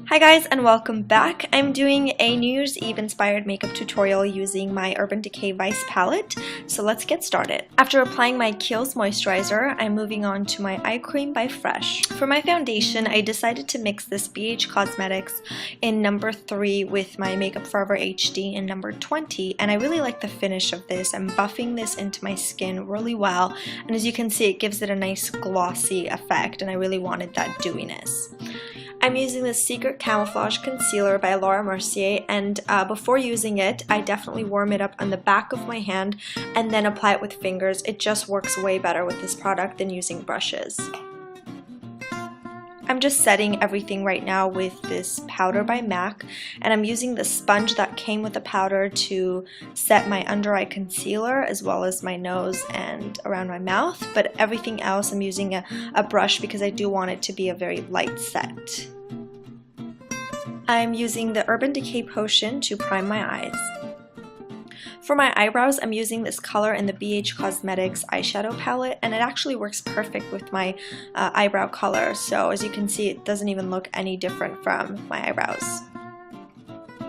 Hi guys and welcome back. I'm doing a New Year's Eve inspired makeup tutorial using my Urban Decay Vice palette, so let's get started. After applying my Kiehl's moisturizer, I'm moving on to my eye cream by Fresh. For my foundation, I decided to mix this BH Cosmetics in number 3 with my Makeup Forever HD in number 20, and I really like the finish of this. I'm buffing this into my skin really well, and as you can see, it gives it a nice glossy effect, and I really wanted that dewiness. I'm using the Secret Camouflage Concealer by Laura Mercier, and before using it, I definitely warm it up on the back of my hand and then apply it with fingers. It just works way better with this product than using brushes. I'm just setting everything right now with this powder by MAC, and I'm using the sponge that came with the powder to set my under eye concealer as well as my nose and around my mouth, but everything else I'm using a brush because I do want it to be a very light set. I'm using the Urban Decay Potion to prime my eyes. For my eyebrows, I'm using this color in the BH Cosmetics eyeshadow palette, and it actually works perfect with my eyebrow color, so as you can see, it doesn't even look any different from my eyebrows.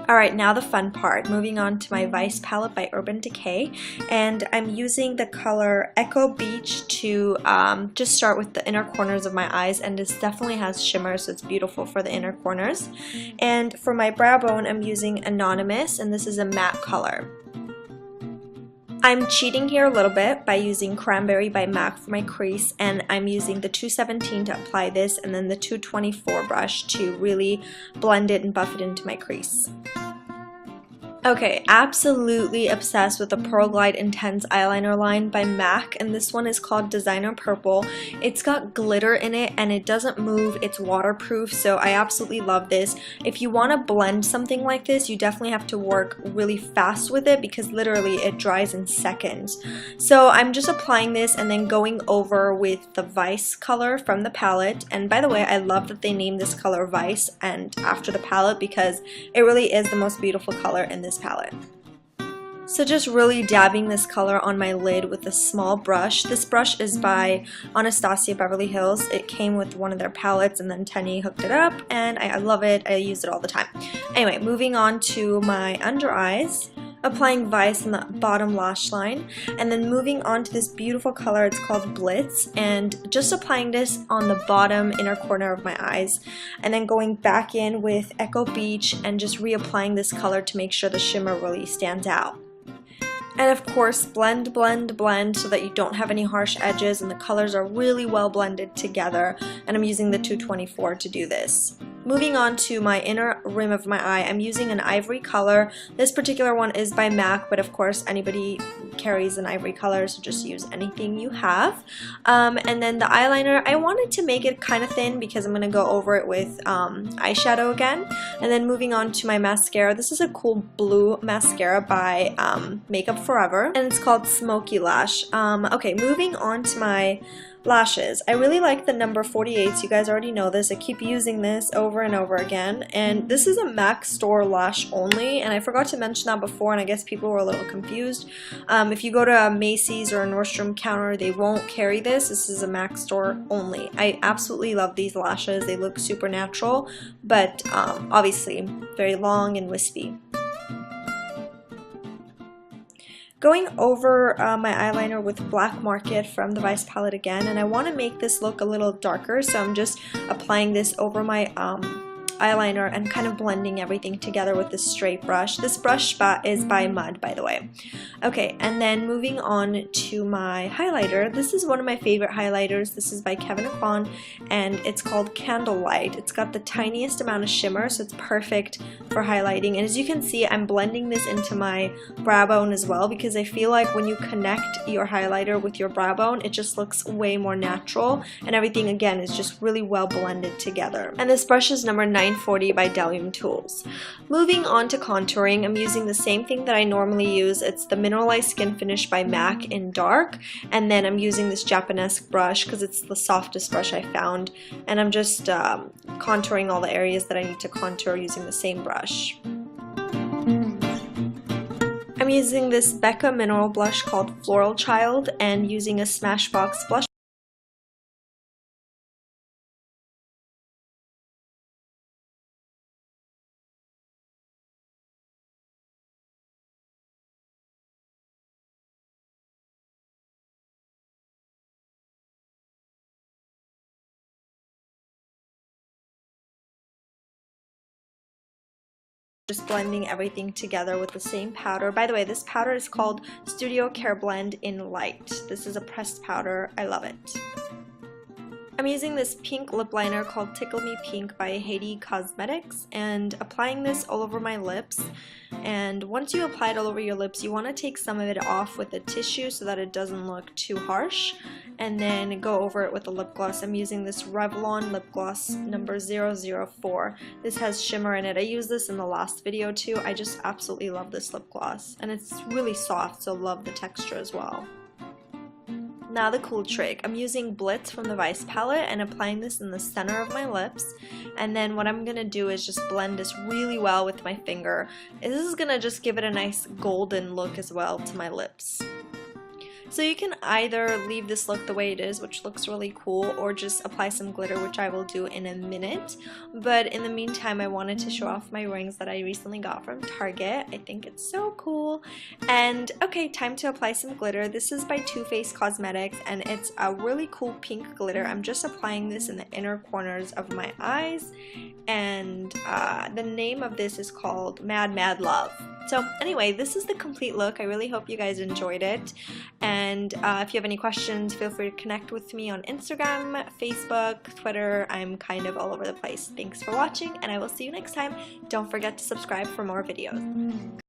Alright, now the fun part, moving on to my Vice palette by Urban Decay, and I'm using the color Echo Beach to just start with the inner corners of my eyes, and this definitely has shimmer, so it's beautiful for the inner corners. And for my brow bone, I'm using Anonymous, and this is a matte color. I'm cheating here a little bit by using Cranberry by MAC for my crease, and I'm using the 217 to apply this and then the 224 brush to really blend it and buff it into my crease. Okay, absolutely obsessed with the Pearl Glide Intense eyeliner line by MAC, and this one is called Designer Purple. It's got glitter in it and it doesn't move, it's waterproof, so I absolutely love this. If you want to blend something like this, you definitely have to work really fast with it because literally it dries in seconds. So I'm just applying this and then going over with the Vice color from the palette, and by the way, I love that they named this color Vice and after the palette because it really is the most beautiful color in this palette. So just really dabbing this color on my lid with a small brush. This brush is by Anastasia Beverly Hills. It came with one of their palettes and then Tenny hooked it up, and I love it. I use it all the time. Anyway, moving on to my under eyes. Applying Vice on the bottom lash line, and then moving on to this beautiful color, it's called Blitz, and just applying this on the bottom inner corner of my eyes, and then going back in with Echo Beach and just reapplying this color to make sure the shimmer really stands out. And of course, blend, blend, blend so that you don't have any harsh edges and the colors are really well blended together, and I'm using the 224 to do this. Moving on to my inner rim of my eye, I'm using an ivory color. This particular one is by MAC, but of course anybody carries an ivory color, so just use anything you have. And then the eyeliner, I wanted to make it kind of thin because I'm going to go over it with eyeshadow again. And then moving on to my mascara, this is a cool blue mascara by Makeup Forever, and it's called Smoky Lash. Okay, moving on to my lashes. I really like the number 48s. You guys already know this. I keep using this over and over again, and this is a MAC store lash only, and I forgot to mention that before, and I guess people were a little confused. If you go to a Macy's or a Nordstrom counter, they won't carry this. This is a MAC store only. I absolutely love these lashes. They look super natural, but obviously very long and wispy. Going over my eyeliner with Black Market from the Vice palette again, and I want to make this look a little darker, so I'm just applying this over my eyeliner and kind of blending everything together with this straight brush. This brush is by Mud, by the way. Okay, and then moving on to my highlighter. This is one of my favorite highlighters. This is by Kevyn Aucoin, and it's called Candlelight. It's got the tiniest amount of shimmer, so it's perfect for highlighting. And as you can see, I'm blending this into my brow bone as well because I feel like when you connect your highlighter with your brow bone, it just looks way more natural, and everything again is just really well blended together. And this brush is number 940 by Delium Tools. Moving on to contouring, I'm using the same thing that I normally use. It's the Mineralized Skin Finish by MAC in dark, and then I'm using this Japanesque brush because it's the softest brush I found, and I'm just contouring all the areas that I need to contour using the same brush. I'm using this Becca mineral blush called Floral Child and using a Smashbox blush just blending everything together with the same powder. By the way, this powder is called Studio Care Blend in Light. This is a pressed powder. I love it. I'm using this pink lip liner called Tickle Me Pink by Haiti Cosmetics and applying this all over my lips. And once you apply it all over your lips, you want to take some of it off with a tissue so that it doesn't look too harsh, and then go over it with a lip gloss. I'm using this Revlon lip gloss number 004. This has shimmer in it. I used this in the last video too. I just absolutely love this lip gloss, and it's really soft, so love the texture as well. Now the cool trick. I'm using Blitz from the Vice palette and applying this in the center of my lips, and then what I'm gonna do is just blend this really well with my finger. This is gonna just give it a nice golden look as well to my lips. So you can either leave this look the way it is, which looks really cool, or just apply some glitter, which I will do in a minute. But in the meantime, I wanted to show off my rings that I recently got from Target. I think it's so cool. And okay, time to apply some glitter. This is by Too Faced Cosmetics, and it's a really cool pink glitter. I'm just applying this in the inner corners of my eyes, and the name of this is called Mad Mad Love. So anyway, this is the complete look. I really hope you guys enjoyed it. And if you have any questions, feel free to connect with me on Instagram, Facebook, Twitter. I'm kind of all over the place. Thanks for watching, and I will see you next time. Don't forget to subscribe for more videos.